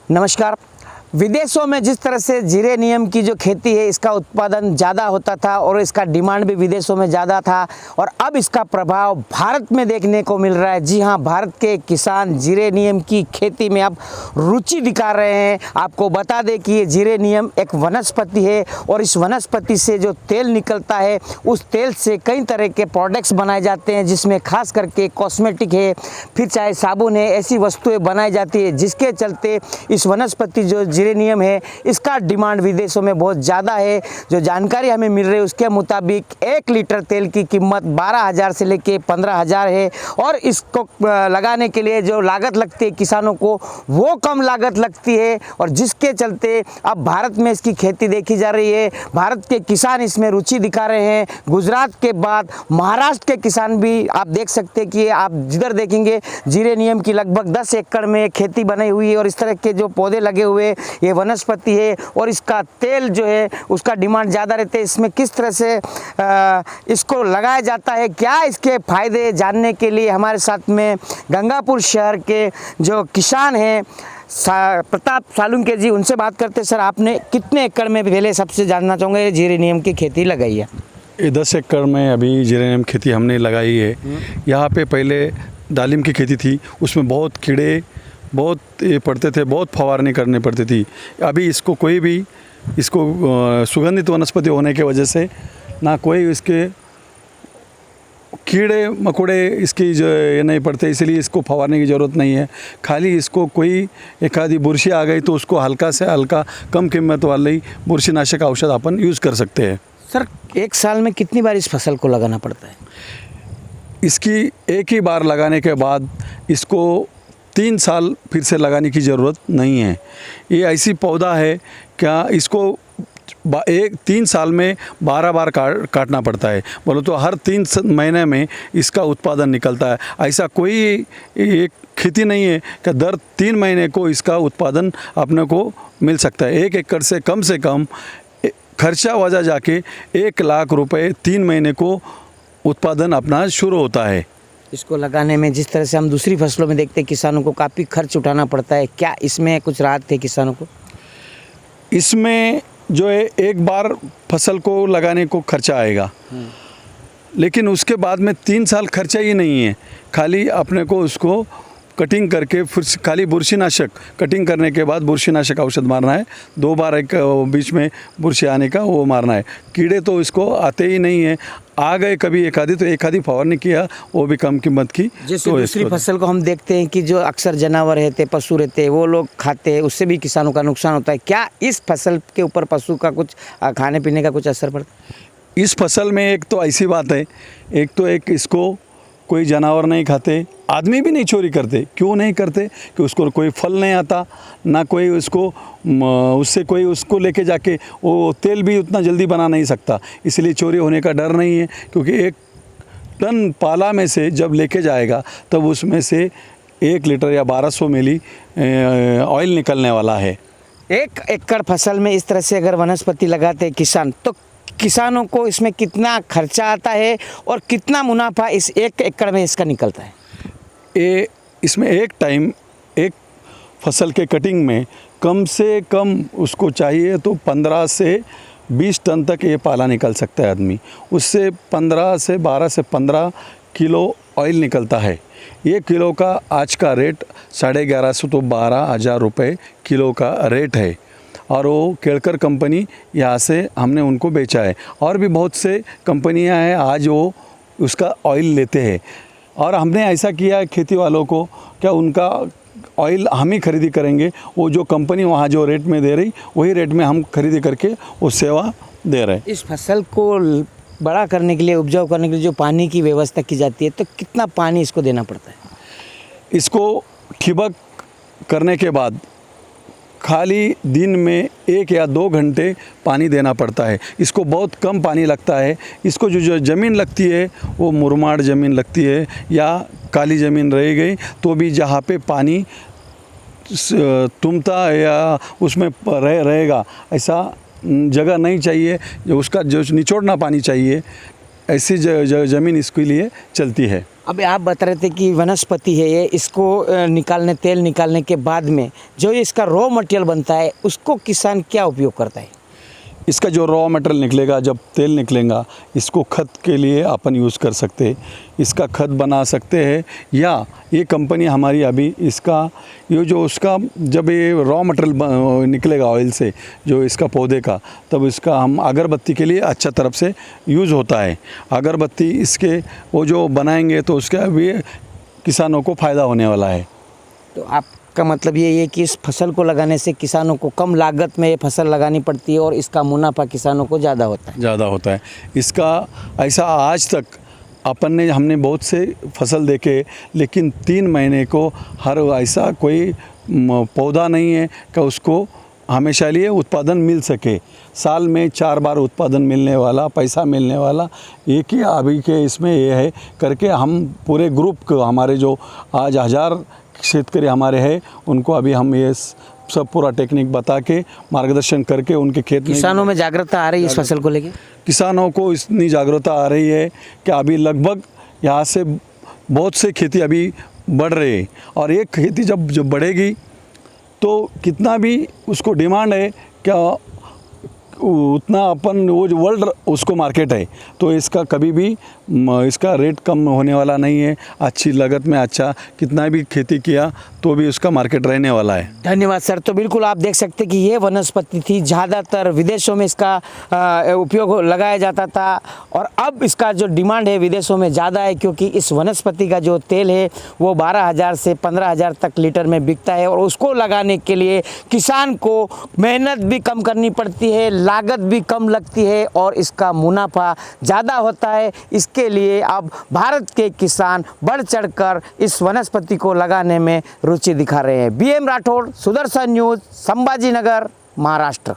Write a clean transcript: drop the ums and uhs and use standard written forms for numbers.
नमस्कार। विदेशों में जिस तरह से जीरेनियम की जो खेती है इसका उत्पादन ज़्यादा होता था और इसका डिमांड भी विदेशों में ज़्यादा था और अब इसका प्रभाव भारत में देखने को मिल रहा है। जी हाँ, भारत के किसान जीरेनियम की खेती में अब रुचि दिखा रहे हैं। आपको बता दें कि ये जीरेनियम एक वनस्पति है और इस वनस्पति से जो तेल निकलता है उस तेल से कई तरह के प्रोडक्ट्स बनाए जाते हैं, जिसमें खास करके कॉस्मेटिक है, फिर चाहे साबुन है, ऐसी वस्तुएँ बनाई जाती है जिसके चलते इस वनस्पति जो जीरेनियम है इसका डिमांड विदेशों में बहुत ज़्यादा है। जो जानकारी हमें मिल रही है उसके मुताबिक 1 लीटर तेल की कीमत 12,000 से लेके 15,000 है और इसको लगाने के लिए जो लागत लगती है किसानों को वो कम लागत लगती है और जिसके चलते अब भारत में इसकी खेती देखी जा रही है। भारत के किसान इसमें रुचि दिखा रहे हैं। गुजरात के बाद महाराष्ट्र के किसान भी आप देख सकते हैं कि आप जिधर देखेंगे जीरेनियम की लगभग 10 एकड़ में खेती बनाई हुई है और इस तरह के जो पौधे लगे हुए ये वनस्पति है और इसका तेल जो है उसका डिमांड ज़्यादा रहते हैं। इसमें किस तरह से इसको लगाया जाता है, क्या इसके फ़ायदे जानने के लिए हमारे साथ में गंगापुर शहर के जो किसान हैं प्रताप सालुंके जी, उनसे बात करते हैं। सर, आपने कितने एकड़ में पहले सबसे जानना चाहूँगा जीरेनियम की खेती लगाई है? ये 10 एकड़ में अभी जीरेनियम खेती हमने लगाई है। यहाँ पे पहले दालिम की खेती थी, उसमें बहुत कीड़े बहुत ये पड़ते थे, बहुत फवारनी करनी पड़ती थी। अभी इसको कोई भी इसको सुगंधित वनस्पति होने की वजह से ना कोई इसके कीड़े मकोड़े इसकी जो ये नहीं पड़ते, इसलिए इसको फवारने की ज़रूरत नहीं है। खाली इसको कोई एक आधी बुरशी आ गई तो उसको हल्का से हल्का कम कीमत वाली बुरशीनाशक औषध अपन यूज़ कर सकते हैं। सर, एक साल में कितनी बार इस फसल को लगाना पड़ता है? इसकी एक ही बार लगाने के बाद इसको 3 साल फिर से लगाने की ज़रूरत नहीं है। ये ऐसी पौधा है क्या इसको 3 साल में 12 बार काटना पड़ता है। बोलो तो हर 3 महीने में इसका उत्पादन निकलता है। ऐसा कोई एक खेती नहीं है कि दर 3 महीने को इसका उत्पादन अपने को मिल सकता है। 1 एकड़ से कम खर्चा वजह जाके 1 लाख रुपए 3 महीने को उत्पादन अपना शुरू होता है। इसको लगाने में जिस तरह से हम दूसरी फसलों में देखते हैं किसानों को काफ़ी खर्च उठाना पड़ता है, क्या इसमें कुछ राहत है किसानों को? इसमें जो है एक बार फसल को लगाने को खर्चा आएगा, लेकिन उसके बाद में 3 साल खर्चा ही नहीं है। खाली अपने को उसको कटिंग करके फिर खाली बुरशीनाशक कटिंग करने के बाद बुरशीनाशक औषध मारना है। 2 बार एक बीच में बुरशी आने का वो मारना है। कीड़े तो इसको आते ही नहीं है, आ गए कभी एक आधी फवारनी किया, वो भी कम कीमत की। जैसे दूसरी फसल को हम देखते हैं कि जो अक्सर जानवर रहते, पशु रहते, वो लोग खाते हैं, उससे भी किसानों का नुकसान होता है। क्या इस फसल के ऊपर पशु का कुछ खाने पीने का कुछ असर पड़ता है? इस फसल में एक तो ऐसी बात है, एक इसको कोई जानवर नहीं खाते, आदमी भी नहीं चोरी करते। क्यों नहीं करते? कि उसको कोई फल नहीं आता, ना कोई उससे कोई उसको लेके जाके वो तेल भी उतना जल्दी बना नहीं सकता, इसलिए चोरी होने का डर नहीं है। क्योंकि 1 टन पाला में से जब लेके जाएगा तब उसमें से 1 लीटर या 1200 मिली ऑयल निकलने वाला है। 1 एकड़ फसल में इस तरह से अगर वनस्पति लगाते हैं किसान, तो किसानों को इसमें कितना खर्चा आता है और कितना मुनाफा इस 1 एकड़ में इसका निकलता है? इसमें एक फसल के कटिंग में कम से कम उसको चाहिए तो 15 से 20 टन तक ये पाला निकल सकता है आदमी। उससे 12 से 15 किलो ऑयल निकलता है। 1 किलो का आज का रेट 1150 तो 12,000 रुपये किलो का रेट है और वो केळकर कंपनी यहाँ से हमने उनको बेचा है। और भी बहुत से कंपनियाँ हैं आज वो उसका ऑयल लेते हैं और हमने ऐसा किया है खेती वालों को, क्या उनका ऑयल हम ही खरीदी करेंगे। वो जो कंपनी वहाँ जो रेट में दे रही वही रेट में हम खरीदी करके वो सेवा दे रहे हैं। इस फसल को बड़ा करने के लिए, उपजाऊ करने के लिए जो पानी की व्यवस्था की जाती है, तो कितना पानी इसको देना पड़ता है? इसको ठिबक करने के बाद खाली दिन में 1 या 2 घंटे पानी देना पड़ता है। इसको बहुत कम पानी लगता है। इसको जो ज़मीन लगती है वो मुरमाड ज़मीन लगती है या काली ज़मीन रह गई तो भी जहाँ पे पानी तुमता या उसमें रहेगा ऐसा जगह नहीं चाहिए, जो उसका जो निचोड़ना पानी चाहिए, ऐसी ज़मीन इसके लिए चलती है। अभी आप बता रहे थे कि वनस्पति है ये, इसको तेल निकालने के बाद में जो ये इसका रॉ मटेरियल बनता है उसको किसान क्या उपयोग करता है? इसका जो रॉ मटेरियल निकलेगा, जब तेल निकलेगा, इसको खत के लिए अपन यूज़ कर सकते हैं, इसका खत बना सकते हैं। या ये कंपनी हमारी अभी इसका ये जो उसका जब ये रॉ मटेरियल निकलेगा ऑयल से, जो इसका पौधे का, तब इसका हम अगरबत्ती के लिए अच्छा तरफ से यूज़ होता है। अगरबत्ती इसके वो जो बनाएंगे तो उसका भी किसानों को फ़ायदा होने वाला है। तो आपका मतलब ये है कि इस फसल को लगाने से किसानों को कम लागत में ये फसल लगानी पड़ती है और इसका मुनाफा किसानों को ज़्यादा होता है। ज़्यादा होता है इसका। ऐसा आज तक हमने बहुत से फसल देखे, लेकिन 3 महीने को हर ऐसा कोई पौधा नहीं है कि उसको हमेशा लिए उत्पादन मिल सके। साल में 4 बार उत्पादन मिलने वाला, पैसा मिलने वाला एक ही अभी के इसमें ये है करके हम पूरे ग्रुप को, हमारे जो आज 1000 शेतकरी हमारे हैं, उनको अभी हम ये सब पूरा टेक्निक बता के मार्गदर्शन करके उनके खेत में किसानों में जागरूकता आ रही है इस फसल को लेके? किसानों को इतनी जागरूकता आ रही है कि अभी लगभग यहाँ से बहुत से खेती अभी बढ़ रही है। और एक खेती जब बढ़ेगी तो कितना भी उसको डिमांड है क्या उतना अपन वो जो वर्ल्ड उसको मार्केट है, तो इसका कभी भी इसका रेट कम होने वाला नहीं है। अच्छी लागत में अच्छा कितना भी खेती किया तो भी उसका मार्केट रहने वाला है। धन्यवाद सर। तो बिल्कुल आप देख सकते हैं कि ये वनस्पति थी, ज़्यादातर विदेशों में इसका उपयोग लगाया जाता था और अब इसका जो डिमांड है विदेशों में ज़्यादा है, क्योंकि इस वनस्पति का जो तेल है वो 12,000 से 15,000 तक लीटर में बिकता है और उसको लगाने के लिए किसान को मेहनत भी कम करनी पड़ती है, लागत भी कम लगती है और इसका मुनाफा ज़्यादा होता है। इसके लिए अब भारत के किसान बढ़ चढ़कर इस वनस्पति को लगाने में रुचि दिखा रहे हैं। BM Rathore, Sudarshan news, Sambhaji Nagar, Maharashtra.